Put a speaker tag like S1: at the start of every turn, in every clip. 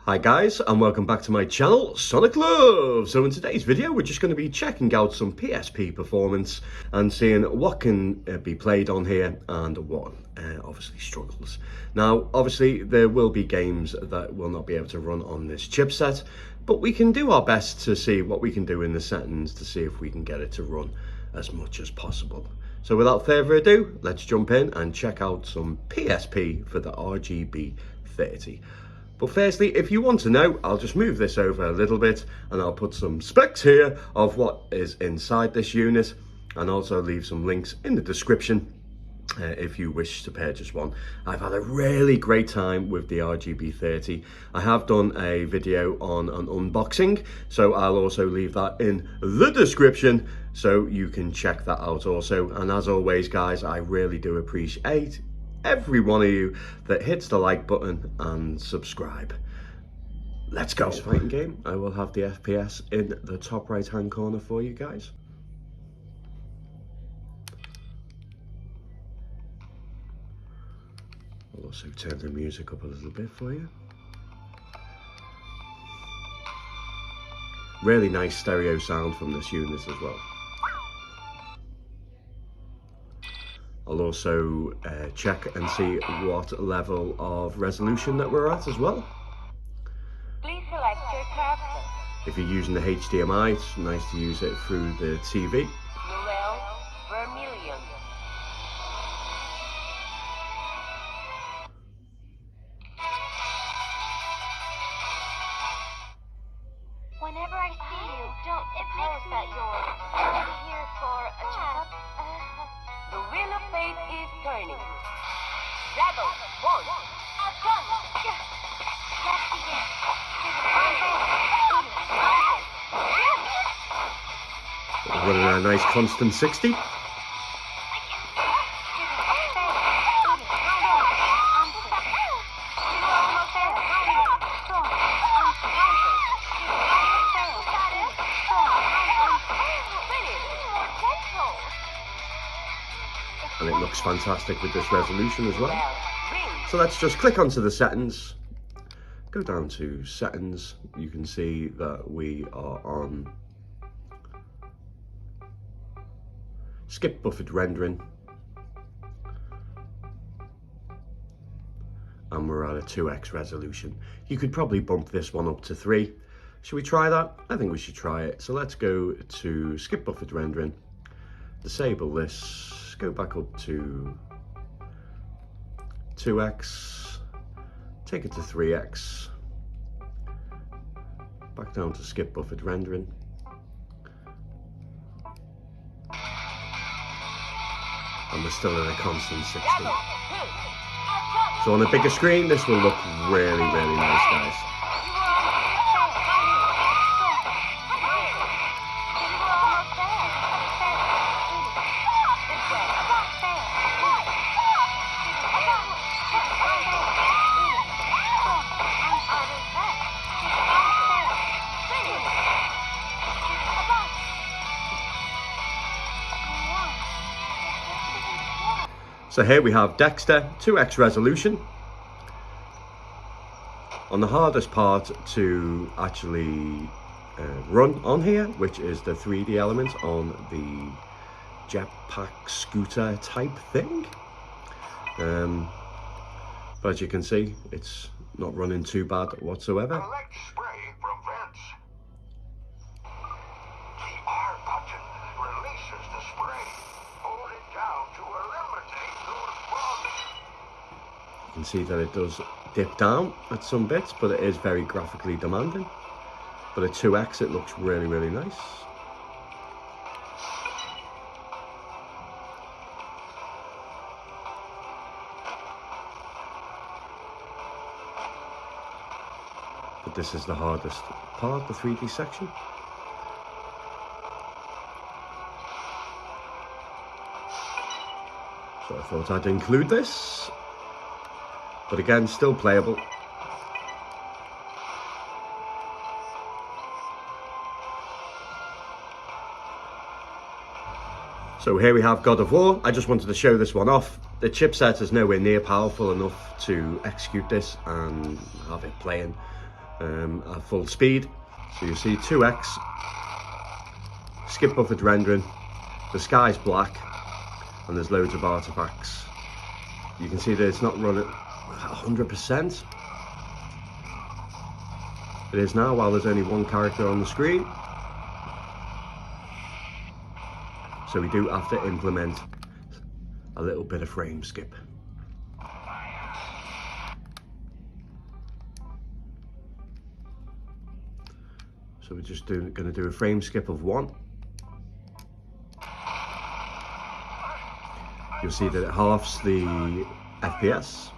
S1: Hi guys, and welcome back to my channel, Sonic Love. So in today's video we're just going to be checking out some PSP performance and seeing what can be played on here and what obviously struggles. Now obviously there will be games that will not be able to run on this chipset, but we can do our best to see what we can do in the settings to see if we can get it to run as much as possible. So without further ado, let's jump in and check out some PSP for the RGB30. But firstly, if you want to know, I'll just move this over a little bit and I'll put some specs here of what is inside this unit and also leave some links in the description if you wish to purchase one. I've had a really great time with the RGB30. I have done a video on an unboxing, so I'll also leave that in the description so you can check that out also. And as always guys, I really do appreciate every one of you that hits the like button and subscribe. Let's go. This fighting game, I will have the FPS in the top right hand corner for you guys. I'll also turn the music up a little bit for you. Really nice stereo sound from this unit as well. I'll also check and see what level of resolution that we're at as well.
S2: Please select your character.
S1: If you're using the HDMI, it's nice to use it through the TV.
S2: Vermilion. Whenever I see you, don't suppose that you're here for a checkup. The wheel of fate is turning. Rebel, one, gun.
S1: Running at a nice constant 60. And it looks fantastic with this resolution as well. So let's just click onto the settings, go down to settings. You can see that we are on skip buffered rendering and we're at a 2x resolution. You could probably bump this one up to 3. Should we try that? I think we should try it. So let's go to skip buffered rendering, disable this, go back up to 2x, take it to 3x, back down to skip buffered rendering. And we're still at a constant 60. So on a bigger screen, this will look really, really nice, guys. So here we have Dexter, 2x resolution. On the hardest part to actually run on here, which is the 3D element on the jetpack scooter type thing. But as you can see, it's not running too bad whatsoever.
S3: Collect spray from vents. The R button releases the spray. Hold it down to eliminate those bugs.
S1: You can see that it does dip down at some bits, but it is very graphically demanding. But at 2x it looks really, really nice. But this is the hardest part, the 3D section. So I thought I'd include this. But again, still playable. So here we have God of War. I just wanted to show this one off. The chipset is nowhere near powerful enough to execute this and have it playing at full speed. So you see 2x, skip buffered rendering, the sky's black, and there's loads of artifacts. You can see that it's not running at 100%. It is now, while there's only one character on the screen. So we do have to implement a little bit of frame skip. So we're just going to do a frame skip of 1. You'll see that it halves the FPS,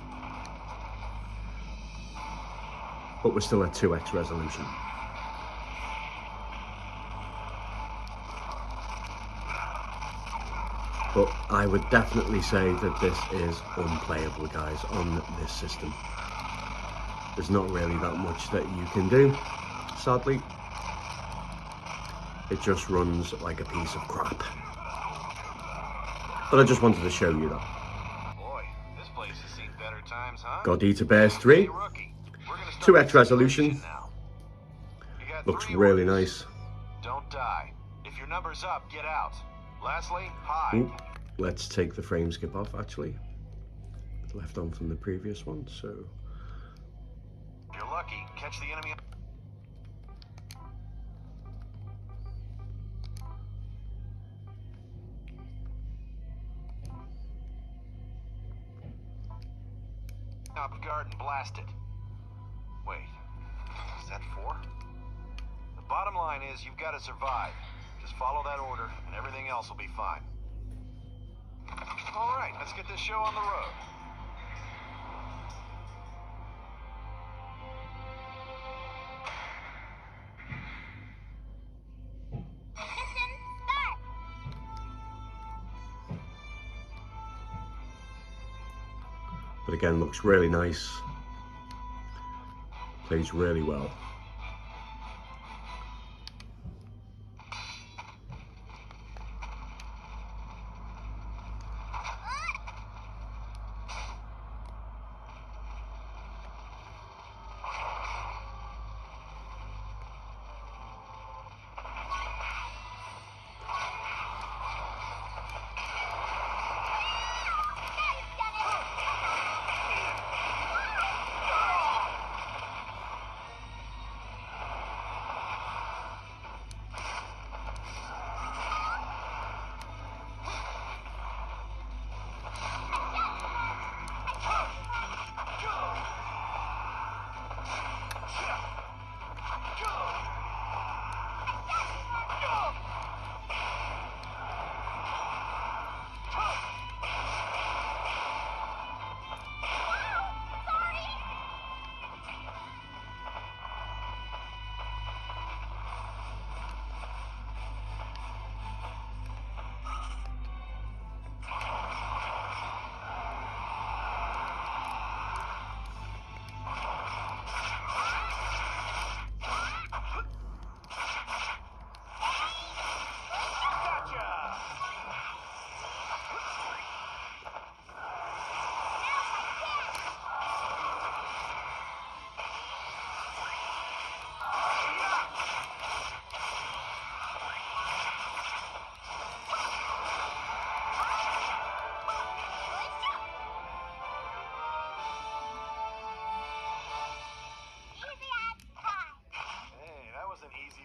S1: but we're still at 2x resolution. But I would definitely say that this is unplayable, guys, on this system. There's not really that much that you can do, sadly. It just runs like a piece of crap. But I just wanted to show you that.
S3: Boy, this place has seen better times, huh?
S1: God Eater Bears 3, 2x resolution, looks really nice.
S3: Don't die. If your number's up, get out. Lastly, hide.
S1: Ooh, let's take the frame skip off, actually. Left on from the previous one, so...
S3: If you're lucky, catch the enemy. Off guard and blast it. Wait, is that 4? The bottom line is you've got to survive. Just follow that order and everything else will be fine. All right, let's get this show on the road.
S1: But again, looks really nice. Plays really well.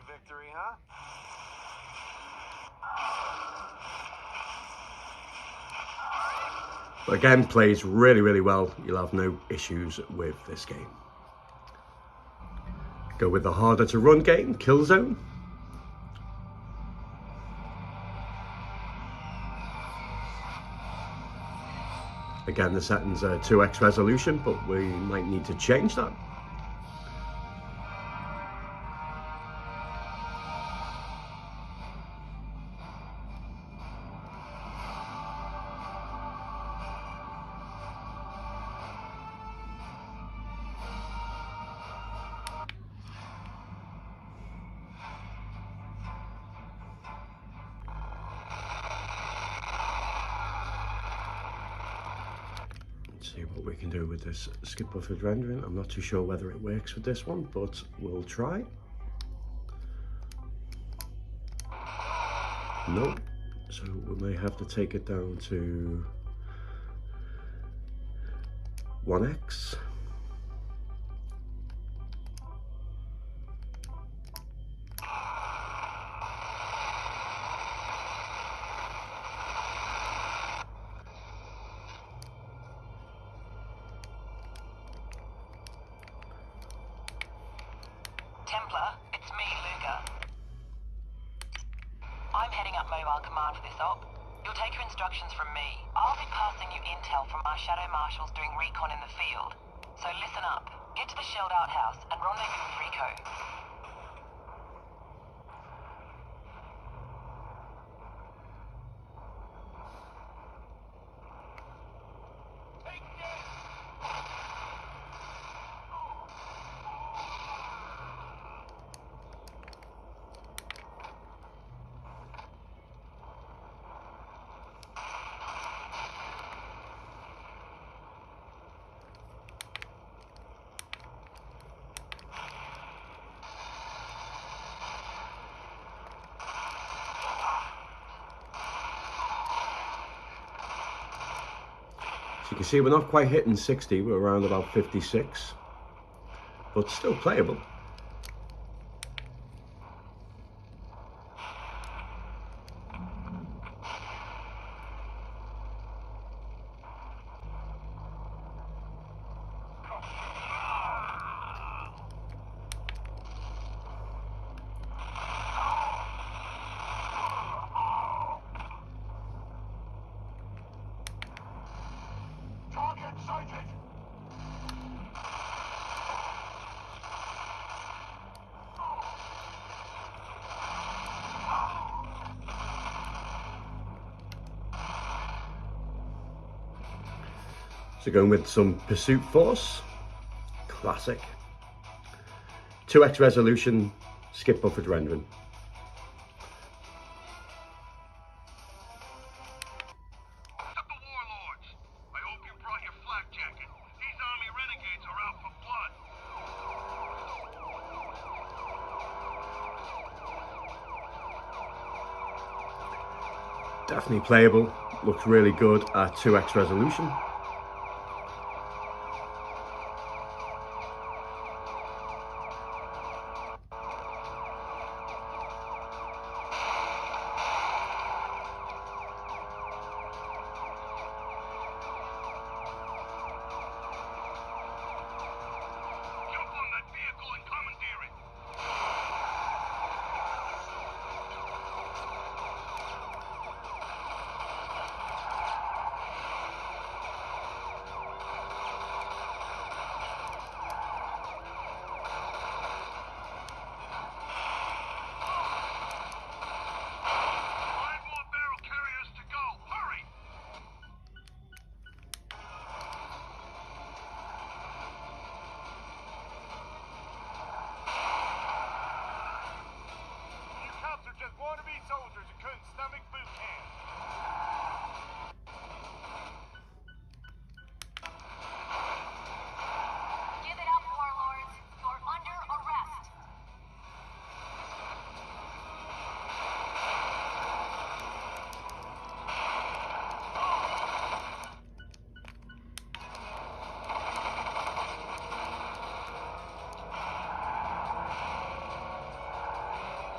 S3: Victory, huh?
S1: Again, plays really, really well. You'll have no issues with this game. Go with the harder to run game, Killzone. Again, the settings are 2x resolution, but we might need to change that. See what we can do with this skip buffered rendering. I'm not too sure whether it works with this one, but we'll try. No, so we may have to take it down to 1x.
S4: Templar, it's me, Luca. I'm heading up mobile command for this op. You'll take your instructions from me. I'll be passing you intel from our shadow marshals doing recon in the field. So listen up. Get to the shelled out house and rendezvous with Rico.
S1: So you can see we're not quite hitting 60, we're around about 56, but still playable. So going with some Pursuit Force, classic. 2x resolution, skip buffered rendering.
S3: The warlords. I hope you brought your flak jacket. These army renegades are out for blood.
S1: Definitely playable, looks really good at 2x resolution.
S3: Jump on that vehicle and commandeer it. Soldiers who couldn't stomach boot camp.
S2: Give it up, warlords. You're under arrest.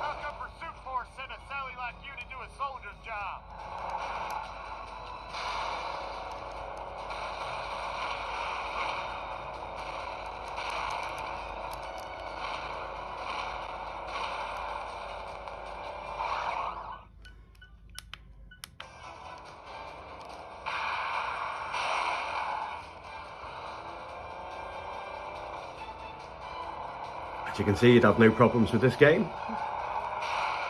S3: How come Pursuit Force sent a Sally like you to do a soldier's job?
S1: As you can see, you'd have no problems with this game.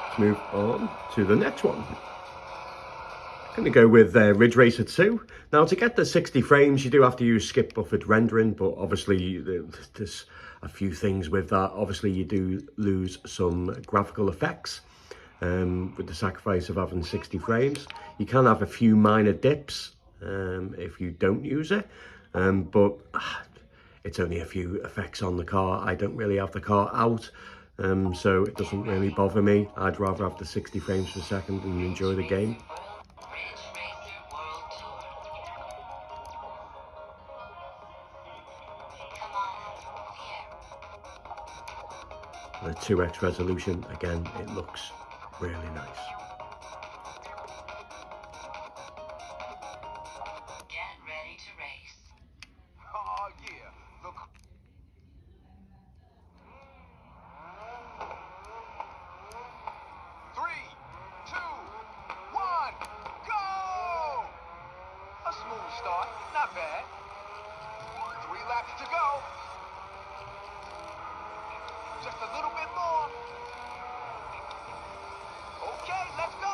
S1: Let's move on to the next one. I'm going to go with Ridge Racer 2. Now, to get the 60 frames, you do have to use skip buffered rendering, but obviously there's a few things with that. Obviously, you do lose some graphical effects with the sacrifice of having 60 frames. You can have a few minor dips if you don't use it. but it's only a few effects on the car. I don't really have the car out, so it doesn't really bother me. I'd rather have the 60 frames per second and enjoy the game. The 2x resolution, again, it looks really nice.
S4: Get ready to race.
S3: Oh, yeah. Look. Three, two, one, go! A smooth start, not bad. 3 laps to go. Just a little bit more. Okay, let's go.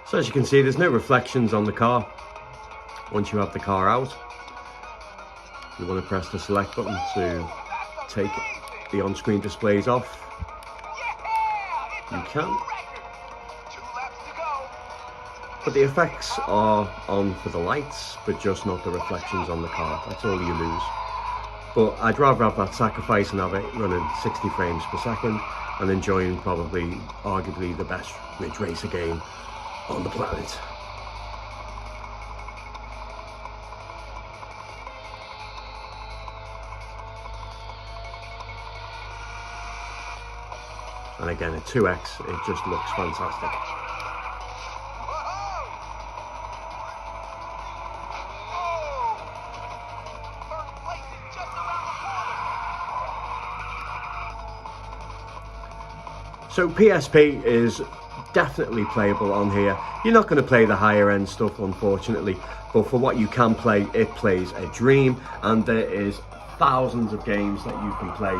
S1: So as you can see, there's no reflections on the car once you have the car out. You want to press the select button to take the on-screen displays off. You can. But the effects are on for the lights, but just not the reflections on the car. That's all you lose. But I'd rather have that sacrifice and have it running 60 frames per second and enjoying probably, arguably, the best Ridge Racer game on the planet. And again, at 2x, it just looks fantastic. So PSP is definitely playable on here. You're not going to play the higher end stuff, unfortunately, but for what you can play, it plays a dream, and there is thousands of games that you can play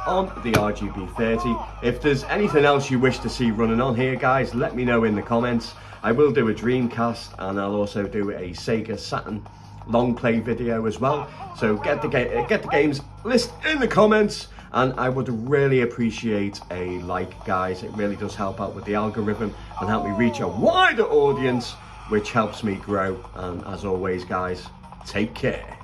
S1: on the RGB30. If there's anything else you wish to see running on here, guys, let me know in the comments. I will do a Dreamcast, and I'll also do a Sega Saturn long play video as well. So get the games list in the comments, and I would really appreciate a like, guys. It really does help out with the algorithm and help me reach a wider audience, which helps me grow. And as always, guys, take care.